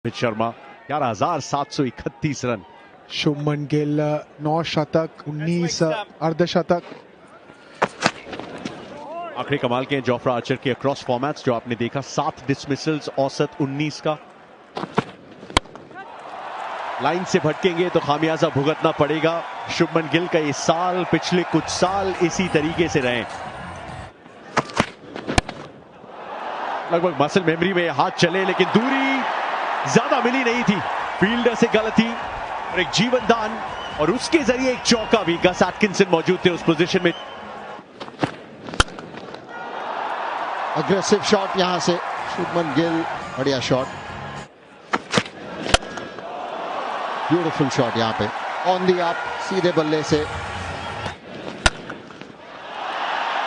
Rohit Sharma 11,731 run. Shubman Gill 9 शतक 19 अर्धशतक। आखिरी कमाल के जोफ्रा आर्चर के अक्रॉस फॉर्मेट्स जो आपने देखा, 7 डिसमिसल्स, औसत 19 का। लाइन से भटकेंगे तो खामियाजा भुगतना पड़ेगा। शुभमन गिल का ये साल, पिछले कुछ साल इसी तरीके से रहे। लगभग मसल मेमोरी में हाथ चले, लेकिन दूरी ज्यादा मिली नहीं थी। फील्डर से गलती और एक जीवन दान, और उसके जरिए एक चौका भी। गस एटकिंसन मौजूद थे उस पोजीशन में। अग्रेसिव शॉट यहां से शुभमन गिल, बढ़िया शॉट, ब्यूटीफुल शॉट यहां पे ऑन दी अप, सीधे बल्ले से।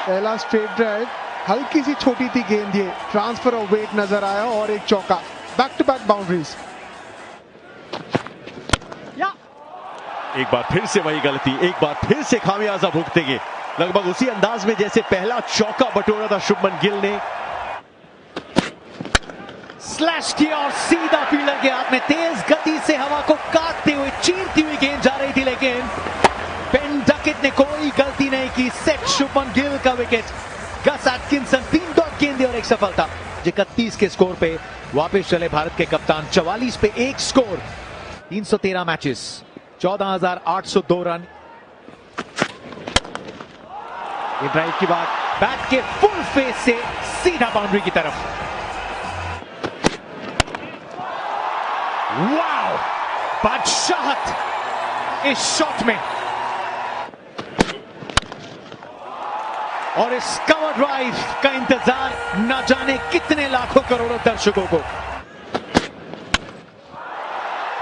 पहला स्ट्रेट ड्राइव, हल्की सी छोटी थी गेंद, ये ट्रांसफर ऑफ वेट नजर आया और एक चौका। Back to back boundaries. एक बार फिर से वही गलती, एक बार फिर से खामियाजा भुगतेंगे। लगभग उसी अंदाज में जैसे पहला चौका बटोरा था शुभमन गिल ने। स्लैश किया और सीधा फील्डर के हाथ में तेज गति से हवा को काटते हुए चीरती हुई गेंद जा रही थी, लेकिन बेन डकेट ने कोई गलती नहीं की। सेट शुभमन गिल का विकेट। गस एटकिंसन 3 डॉट गेंदे और एक सफलता। 31 के स्कोर पे वापस चले भारत के कप्तान। 44 पे 1 स्कोर, 313 मैचेस, 14,802 रन। ये ड्राइव की बात, बैट के फुल फेस से सीधा बाउंड्री की तरफ। वाओ, बादशाहत इस शॉट में, और इस कवर ड्राइव का इंतजार न जाने कितने लाखों करोड़ों दर्शकों को।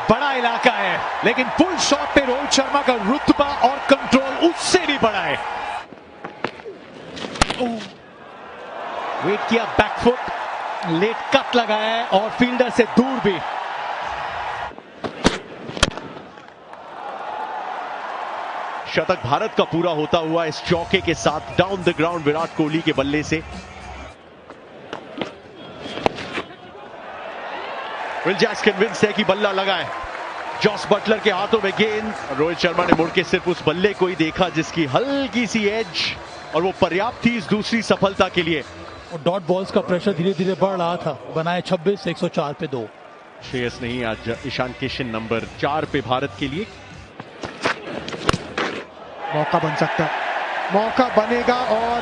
बड़ा इलाका है, लेकिन फुल शॉट पे रोहित शर्मा का रुतबा और कंट्रोल उससे भी बड़ा है। वेट किया, बैकफुट, लेट कट लगाया है और फील्डर से दूर भी। शतक भारत का पूरा होता हुआ इस चौके के साथ down the ground Virat Kohli के बल्ले से। विल जैक्स कन्विंस्ड है कि बल्ला लगाए। जॉस बटलर के हाथों में गेंद। रोहित शर्मा ने मुड़ के सिर्फ उस बल्ले को ही देखा जिसकी हल्की सी एज, और वो पर्याप्त थी इस दूसरी सफलता के लिए। और डॉट बॉल्स का प्रेशर धीरे धीरे बढ़ रहा था। बनाए 26, 104 पे 2। श्रेयस नहीं, आज ईशान किशन नंबर 4 पे भारत के लिए। मौका बन सकता है, मौका बनेगा, और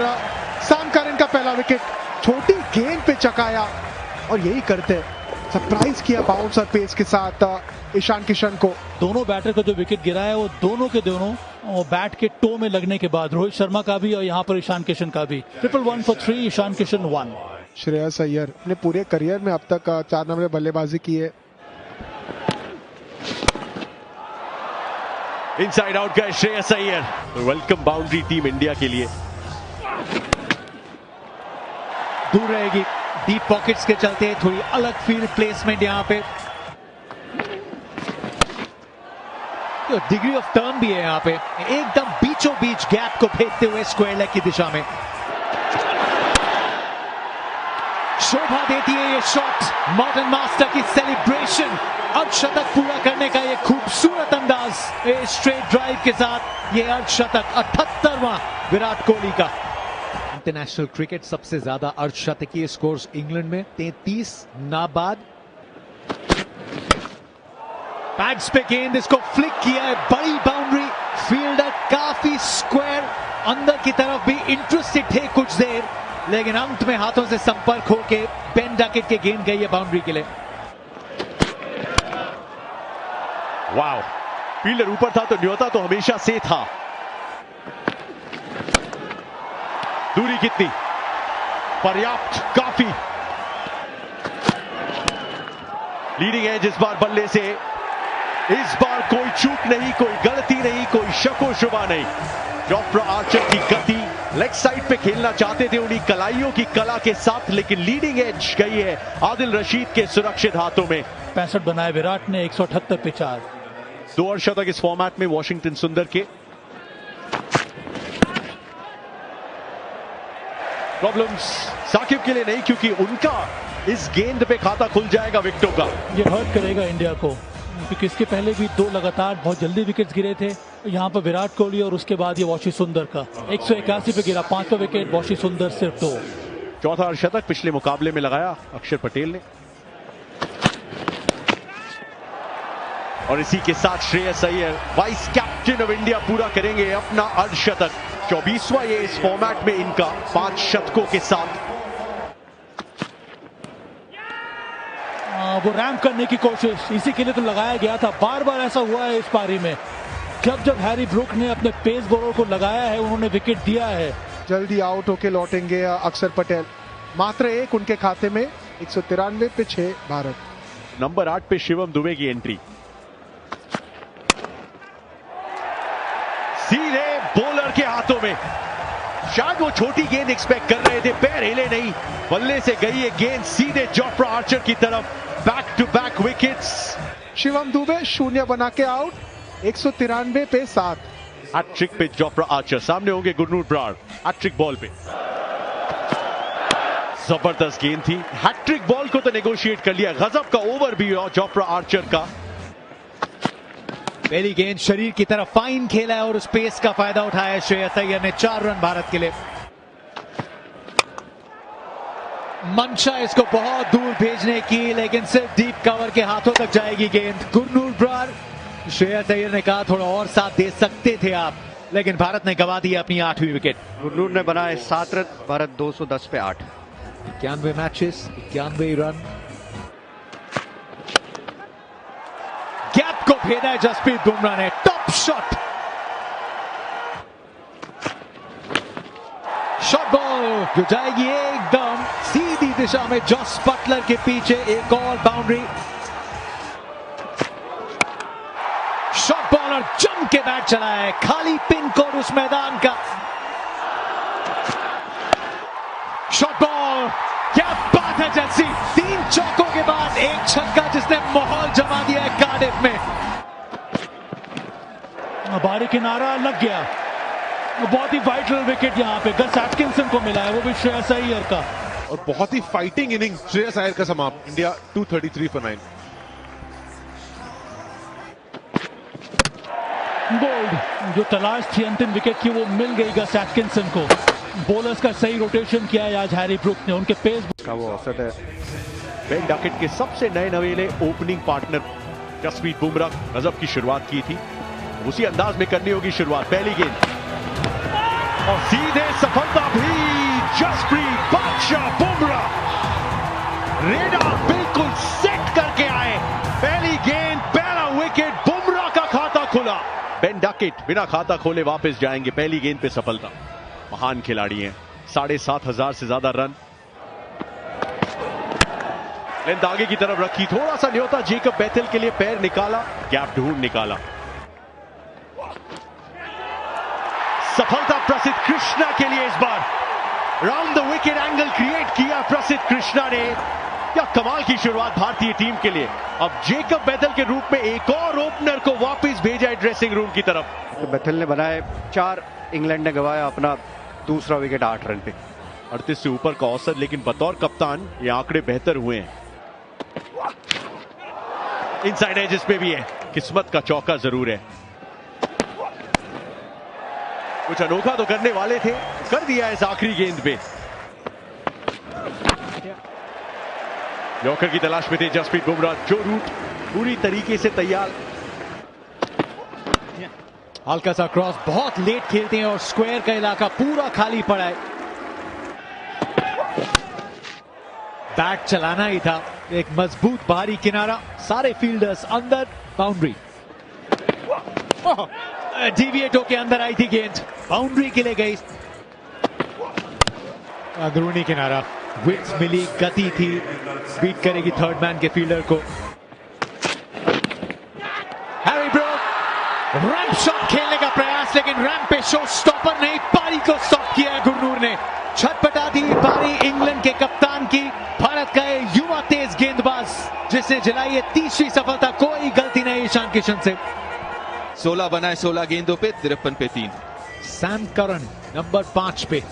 सैम करन का पहला विकेट। छोटी गेंद पे चकाया और यही करते, सरप्राइज किया बाउंस और पेस के साथ ईशान किशन को। दोनों बैटर का जो विकेट गिरा है वो दोनों के दोनों बैट के टो में लगने के बाद, रोहित शर्मा का भी और यहाँ पर ईशान किशन का भी। 111 for 3, ईशान किशन 1। श्रेयस अय्यर ने पूरे करियर में अब तक 4 नंबर बल्लेबाजी की है। इनसाइड आउट गए Shreyas Iyer. Welcome boundary team India के लिए। दूर रहेगी, डीप पॉकेट्स के चलते थोड़ी अलग फील्ड प्लेसमेंट यहां पे। तो डिग्री ऑफ टर्न भी है यहां पे, एकदम बीचों बीच गैप को फेंकते हुए स्क्वायर लेग की दिशा में। शोभा देती है ये शॉट, मॉडर्न मास्टर की सेलिब्रेशन। अर्धशतक पूरा करने का ये खूबसूरत अंदाज, स्ट्रेट ड्राइव के साथ ये अर्धशतक, 78वां विराट कोहली का। इंटरनेशनल क्रिकेट सबसे ज्यादा अर्धशतकीय स्कोर्स इंग्लैंड में 33 नाबाद। पैड्स पे गेंद, इसको फ्लिक किया है, बड़ी बाउंड्री। फील्डर काफी स्क्वायर अंदर की तरफ भी इंटरेस्टेड थे कुछ देर, लेकिन अंत में हाथों से संपर्क होके बेन डकेट के गेंद गई है बाउंड्री के लिए। वाओ, फील्डर ऊपर था तो न्योता तो हमेशा से था। दूरी कितनी पर्याप्त, काफी। लीडिंग एज इस बार बल्ले से। इस बार कोई चूक नहीं, कोई गलती नहीं, कोई शको शुबा नहीं। जोफ्रा आर्चर की गति, लेग साइड पे खेलना चाहते थे उन्हीं कलाइयों की कला के साथ, लेकिन लीडिंग एज गई है आदिल रशीद के सुरक्षित हाथों में। 65 बनाए विराट ने, 178 पे 4। 2 अर्धशतक इस फॉर्मेट में वॉशिंगटन सुंदर के। प्रॉब्लम्स साकिब के लिए नहीं, क्योंकि उनका इस गेंद पे खाता खुल जाएगा विकेटों का। ये हर्ट करेगा इंडिया को, क्योंकि इसके पहले भी 2 लगातार बहुत जल्दी विकेट्स गिरे थे। यहाँ पर विराट कोहली और उसके बाद ये वॉशी सुंदर का 181 पे गिरा, 5वां विकेट, वॉशी सुंदर सिर्फ 2। चौथा अर्धशतक पिछले मुकाबले में लगाया अक्षर पटेल ने। और इसी के साथ Shreyas Iyer vice captain of India पूरा करेंगे अपना अर्धशतक। 24वां ये इस फॉर्मेट में इनका 5 शतकों के साथ। वो रैम्प करने की कोशिश, इसी के लिए तो लगाया गया था। बार बार ऐसा हुआ है इस पारी में, जब हैरी ब्रूक ने अपने पेस बॉलर को लगाया है उन्होंने विकेट दिया है। जल्दी आउट होके लौटेंगे अक्षर पटेल। मात्र 1 उनके खाते में, 193 पे 6 भारत। नंबर 8 पे शिवम दुबे की एंट्री। सीधे बॉलर के हाथों में। शायद वो छोटी गेंद एक्सपेक्ट कर रहे थे, पैर हिले नहीं, बल्ले से गई ये गेंद सीधे जोफ्रा आर्चर की तरफ। Back to back wickets. Shivam Dube 0 बना के आउट, 193 पे 7। हैट्रिक पे जोफ्रा आर्चर, सामने होंगे गुरनूर ब्रार। हैट्रिक बॉल पे जबरदस्त गेंद थी। हैट्रिक बॉल को तो नेगोशिएट कर लिया, गजब का ओवर भी हुआ जोफ्रा आर्चर का। पहली गेंद शरीर की तरफ फाइन खेला है और उस पेस का फायदा उठाया श्रेयस अय्यर ने। 4 रन भारत के लिए। मंशा इसको बहुत दूर भेजने की, लेकिन सिर्फ डीप कवर के हाथों तक जाएगी गेंद। गुरनूर ब्रार, श्रेयस अय्यर ने कहा थोड़ा और साथ दे सकते थे आप, लेकिन भारत ने गवा दी अपनी 8वीं विकेट। गुरनूर ने बनाए 7 रन, भारत 210 पे 8। 91 मैचेस, 91 रन। गैप को भेदा है जसप्रीत बुमराह ने। टॉप शॉट, शॉट बॉल जो जाएगी एकदम सीधी दिशा में जॉस बटलर के पीछे। एक और बाउंड्री। शॉट बॉल और जम के बैट चला है, खाली पिन कोड उस मैदान का। शॉट बॉल, क्या बात है जैसी। 3 चौकों के बाद 1 छक्का जिसने माहौल जमा दिया है कार्डिफ में। बाहरी किनारा लग गया। बहुत ही वाइटल विकेट यहाँ पे गस एटकिंसन को मिला है, वो भी श्रेयस अय्यर का। और बहुत ही फाइटिंग इनिंग श्रेयस अय्यर का समाप्त। India 233 for 9। बोल्ड जो तलाश थी अंतिम विकेट की वो मिल गई गस एटकिंसन को। बॉलर्स का सही रोटेशन किया है आज हैरी ब्रूक ने, उनके पेस का वो औसत है। बेन डकेट के सबसे नए नवेले ओपनिंग पार्टनर जसप्रीत बुमराह गजब की शुरुआत की थी, उसी अंदाज में करनी होगी शुरुआत। पहली गेंद और सीधे सफलता भी। जसप्रीत बादशाह बुमराह रेडर बिल्कुल सेट करके आए। पहली गेंद, पहला विकेट, बुमराह का खाता खुला। बेन डकेट बिना खाता खोले वापस जाएंगे। पहली गेंद पे सफलता। महान खिलाड़ी हैं, 7,500 से ज्यादा रन। लेंथ आगे की तरफ रखी, थोड़ा सा न्योता जेकब बेथेल के लिए, पैर निकाला, गैप ढूंढ निकाला। सफलता प्रसिद्ध कृष्णा के लिए इस बार। Round the wicket angle create किया प्रसिद्ध कृष्णा ने। क्या कमाल की शुरुआत भारतीय टीम के लिए। अब जेकब बेथेल के रूप में एक और ओपनर को वापस भेजा है ड्रेसिंग रूम की तरफ। तो बेथेल ने बनाए 4, इंग्लैंड ने गवाया अपना दूसरा विकेट 8 रन पे। 38 से ऊपर का औसत, लेकिन बतौर कप्तान ये आंकड़े बेहतर हुए हैं। इनसाइड एजेस पे भी है, किस्मत का चौका जरूर है। कुछ अनोखा तो करने वाले थे, कर दिया इस आखिरी गेंद पे। यॉर्कर की तलाश में थे जसप्रीत बुमराह, जो रूट पूरी तरीके से तैयार। हल्का सा क्रॉस, बहुत लेट खेलते हैं और स्क्वायर का इलाका पूरा खाली पड़ा है। बैट चलाना ही था। एक मजबूत बाहरी किनारा, सारे फील्डर्स अंदर, बाउंड्री। डीविएट होके अंदर आई थी गेंद, बाउंड्री के लिए गई। अंदरूनी किनारा, विड्थ मिली, गति थी, बीट करेगी थर्ड मैन के फील्डर को। हैरी ब्रूक रैंप शॉट खेलने का प्रयास, लेकिन रैंप पे शो स्टॉपर नहीं, पारी को स्टॉप किया है गुरनूर ने। छटपटा दी पारी इंग्लैंड के कप्तान की। भारत का युवा तेज गेंदबाज जिसने जलाई है 30वीं सफलता। कोई गलती नहीं ईशान किशन से। 16 बनाए 16 गेंदों पे, 53 पे 3। सैम करन नंबर 5 पे।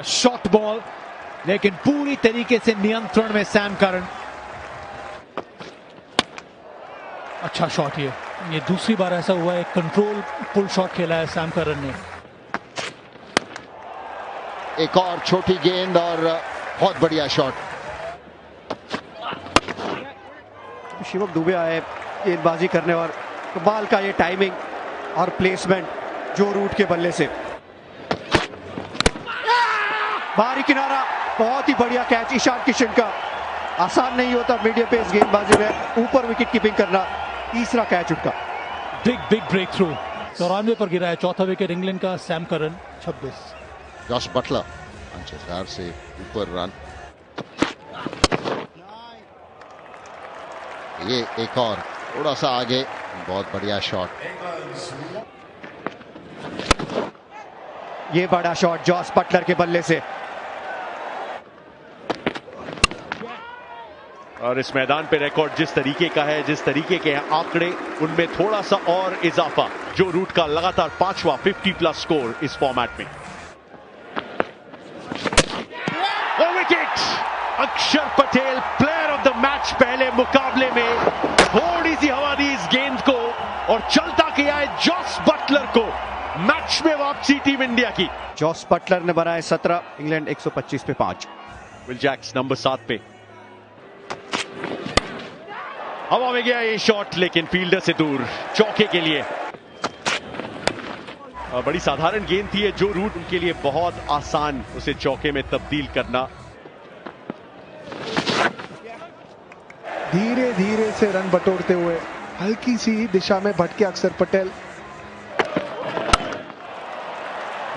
शॉट बॉल, लेकिन पूरी तरीके से नियंत्रण में सैम करन। अच्छा शॉट ये दूसरी बार ऐसा हुआ है, कंट्रोल पुल शॉट खेला है सैम करन ने। एक और छोटी गेंद और बहुत बढ़िया शॉट। शिवम दुबे आए गेंदबाजी करने और कमाल का ये टाइमिंग और प्लेसमेंट जो रूट के बल्ले से। बाहरी किनारा, बहुत ही बढ़िया कैच ईशान किशन का। आसान नहीं होता मीडियम पेस गेंदबाजी में ऊपर विकेट कीपिंग करना। तीसरा कैच उनका। Big break through. 94 पर गिरा है चौथा विकेट इंग्लैंड का। Sam Curran 26। जॉस बटलर 5000 से ऊपर रन। ये एक और थोड़ा सा आगे, बहुत बढ़िया शॉट। ये बड़ा शॉट जॉस बटलर के बल्ले से। और इस मैदान पे रिकॉर्ड जिस तरीके का है, जिस तरीके के हैं आंकड़े, उनमें थोड़ा सा और इजाफा। जो रूट का लगातार 5वां 50+ स्कोर इस फॉर्मेट में। विकेट। अक्षर Patel player of the match पहले मुकाबले में। थोड़ी सी हवा दी इस गेंद को और चलता किया है जॉस बटलर को। मैच में वापसी टीम इंडिया की। जॉस बटलर ने बनाए 17, इंग्लैंड 125 पे 5। विल जैक्स नंबर 7 पे। हवा में गया ये शॉट, लेकिन फील्डर से दूर, चौके के लिए। बड़ी साधारण गेंद थी, जो रूट उनके लिए बहुत आसान, उसे चौके में तब्दील करना। धीरे धीरे से रन बटोरते हुए हल्की सी दिशा में भटके अक्षर पटेल।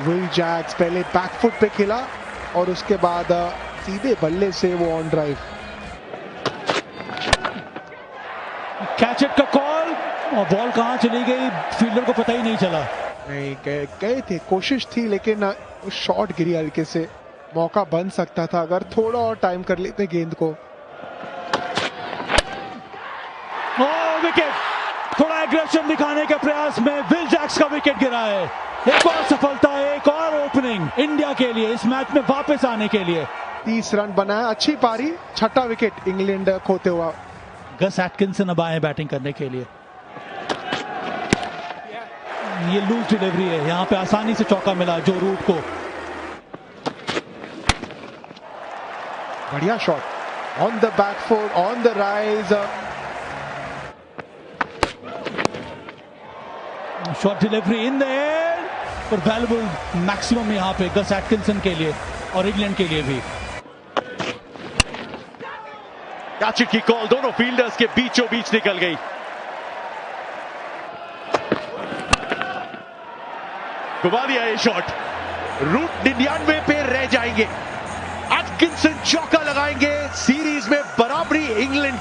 विल जैक्स पहले बैकफुट पे खेला और उसके बाद सीधे बल्ले से वो ऑन ड्राइव। कैच इट का कॉल और बॉल कहां चली गई फील्डर को पता ही नहीं चला। नहीं, गए थे, कोशिश थी, लेकिन शॉट गिरी हल्के से। मौका बन सकता था अगर थोड़ा और टाइम कर लेते गेंद को। विकेट। थोड़ा एग्रेशन दिखाने के प्रयास में विल जैक्स का विकेट गिरा है। एक और सफलता, एक और ओपनिंग इंडिया के लिए इस मैच में वापस आने के लिए। 30 रन बनाया, अच्छी पारी। छठा विकेट इंग्लैंड खोते हुआ। गस एटकिंसन अब आए बैटिंग करने के लिए। ये लूज डिलीवरी है, यहां पे आसानी से चौका मिला जो रूट को। बढ़िया shot on the back foot, on the rise. Shot delivery in the air, पर वैल्यूबल मैक्सिमम यहां पे गस एटकिंसन के लिए और इंग्लैंड के लिए भी। कैच की कॉल दोनों फील्डर्स के बीचों बीच निकल गई। घुमा दिया ये शॉट। रूट 99 पे रह जाएंगे। एटकिंसन चौका लगाएंगे। सीरीज में बराबरी इंग्लैंड